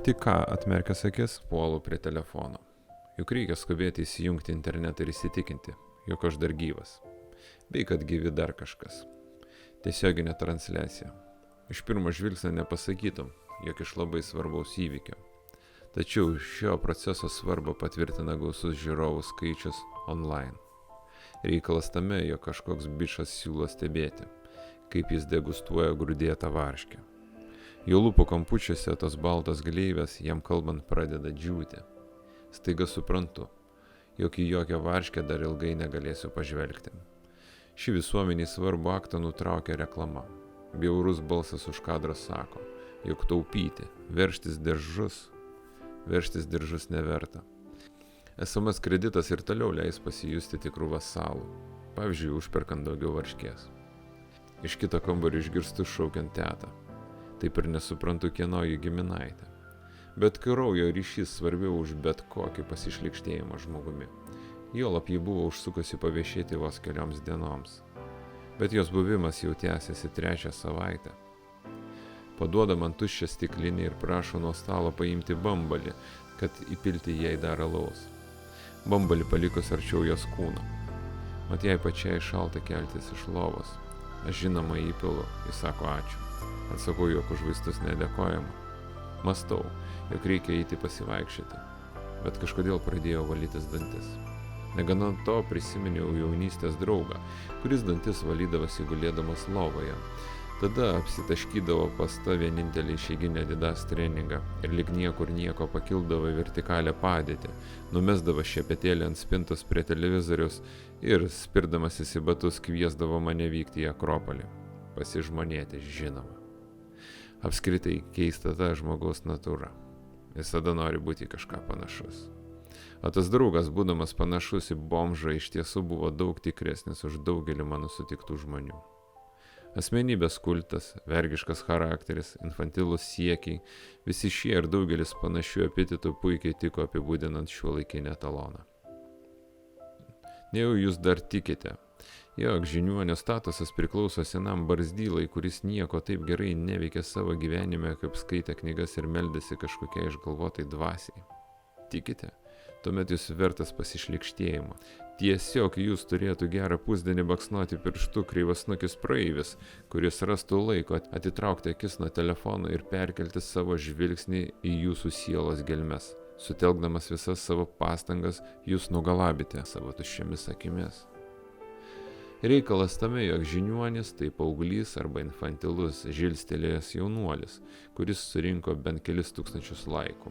tik ką atmerkęs akis, puolu prie telefono. Juk reikia skubėti įsijungti internetą ir įsitikinti, jog aš dar gyvas. Bei kad gyvi dar kažkas. Tiesioginė transliacija. Iš pirmo žvilgsnio nepasakytum, jog iš labai svarbaus įvykio. Tačiau šio proceso svarbą patvirtina gausus žiūrovų skaičius online. Reikalas tame, jog kažkoks bičas siūlo stebėti, kaip jis degustuoja grūdėtą varškę. Jo lūpų kampučiuose tos baltos gleivės jam kalbant pradeda džiūti. Staiga suprantu, jog į jokią varškę dar ilgai negalėsiu pažvelgti. Šį visuomeniai svarbų aktą nutraukia reklama. Bjaurus balsas už kadro sako, jog taupyti, veržtis diržus neverta. SMS kreditas ir toliau leis pasijusti tikrų vasalų, pavyzdžiui, užperkant daugiau varškės. Iš kito kambario išgirstu šaukiant tetą. Taip ir nesuprantu, kieno jų giminaitė. Bet kraujo ryšys svarbiau už bet kokį pasišlykštėjimą žmogumi. Juolab ji buvo užsukusi paviešėti vos kelioms dienoms. Bet jos buvimas jau tęsiasi 3 savaitę. Paduoda man tuščią stiklinį ir prašo nuo stalo paimti bambalį, kad įpilti jai dar alaus. Bambalį palikus arčiau jos kūno. Mat jai pačiai šalta keltis iš lovos. Aš žinoma įpilu, jis sako ačiū. Atsakau, jog už vaistus nedėkojama. Mastau, jog reikia eiti pasivaikščioti. Bet kažkodėl pradėjau valytis dantis. Negana to prisiminiau jaunystės draugą, kuris dantis valydavosi gulėdamas lovoje. Tada apsitaškydavo pas tą vienintelį išeiginę Adidas treningą ir lyg niekur nieko pakildavo į vertikalę padėtį, numesdavo šepetėlį ant spintos prie televizoriaus ir spirdamasis į batus kviesdavo mane vykti į Akropolį. Pasižmonėti, žinoma. Apskritai keista ta žmogaus natūra. Visada nori būti kažką panašus. O tas draugas, būdamas panašus į bomžą, iš tiesų buvo daug tikresnis už daugelį mano sutiktų žmonių. Asmenybės kultas, vergiškas charakteris, infantilus siekiai, visi šie ir daugelis panašių epitetų puikiai tiko apibūdinant šiuolaikinį etaloną. Nejau jūs dar tikite, jog žiniuonio statusas priklauso senam barzdylai, kuris nieko taip gerai neveikė savo gyvenime, kaip skaitė knygas ir meldėsi kažkokiai išgalvotai dvasiai. Tikite? Tuomet jūs vertas pasišlykštėjimo. Tiesiog jūs turėtų gerą pusdienį baksnuoti pirštu kreivasnukis praeivis, kuris rastų laiko atitraukti akis nuo telefono ir perkelti savo žvilgsnį į jūsų sielos gelmes. Sutelkdamas visas savo pastangas, jūs nugalabite savo tuščiamis akimis. Reikalas tame, jog žiniuonis tai paauglys arba infantilus žilstelėjęs jaunuolis, kuris surinko bent kelis tūkstančius laikų,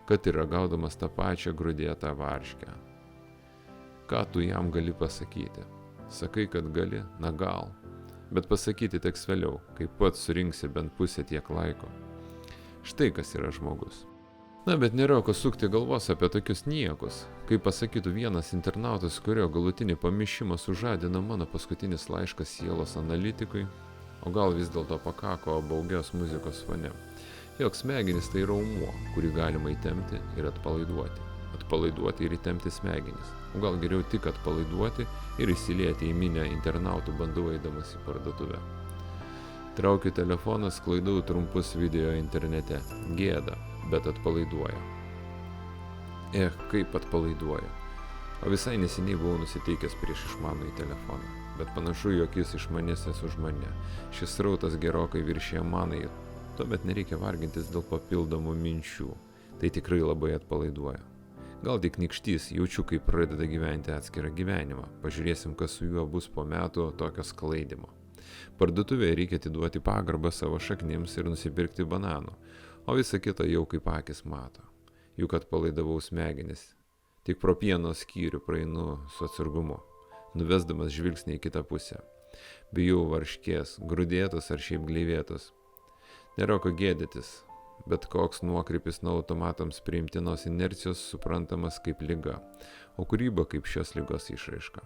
kad ir ragaudamas tą pačią grūdėtą varškę. Ką tu jam gali pasakyti? Sakai, kad gali? Na gal. Bet pasakyti teks vėliau, kai pats surinksi bent pusę tiek laiko. Štai kas yra žmogus. Na, bet nėra ko sukti galvos apie tokius niekus. Kaip pasakytų vienas internautas, kurio galutinį pamišimą sužadino mano paskutinis laiškas sielos analitikui, o gal vis dėlto pakako baugios muzikos fone. Jog smegenis tai raumuo, kurį galima įtempti ir atpalaiduoti. Atpalaiduoti ir įtempti smegenis. O gal geriau tik atpalaiduoti ir įsilieti į minę internautų bandau eidamas į parduotuvę. Traukiu telefoną, sklaidau trumpus video internete. Gėda, bet atpalaiduoja. Kaip atpalaiduoja. O visai neseniai buvau nusiteikęs prieš išmanųjį telefoną. Bet panašu, jog jis išmanesnis už mane. Šis srautas gerokai viršija manąjį. Tuomet nereikia vargintis dėl papildomų minčių. Tai tikrai labai atpalaiduoja. Gal tik nykštys, jaučiu, kaip pradeda gyventi atskirą gyvenimą. Pažiūrėsim, kas su juo bus po metų tokio sklaidimo. Parduotuvėje reikia atiduoti pagarbą savo šaknims ir nusipirkti bananų, o visa kita jau kaip akis mato. Juk atpalaidavau smegenis. Tik pro pieno skyrių praeinu su atsargumu, nuvesdamas žvilgsnį į kitą pusę. Bijau varškės, grūdėtos ar šiaip gleivėtos. Nėra ko gėdytis. Bet koks nuokrypis nuo automatams priimtinos inercijos suprantamas kaip liga, o kūryba kaip šios ligos išraiška.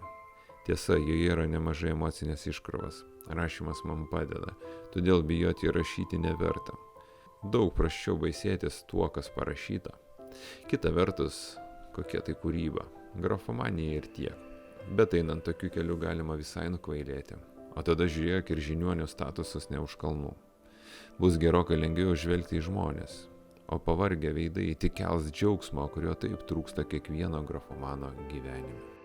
Tiesa, joje yra nemažai emocinės iškrovas. Rašymas man padeda, todėl bijoti rašyti neverta. Daug prasčiau baisėtis tuo, kas parašyta. Kita vertus, kokia tai kūryba, grafomanija ir tiek. Bet einant tokiu keliu galima visai nukvailėti. O tada žiūrėk ir žiniuonio statusas ne už kalnų. Bus gerokai lengviau žvelgti į žmonės. o pavargę veidai tik kels džiaugsmo, kurio taip trūksta kiekvieno grafomano gyvenime.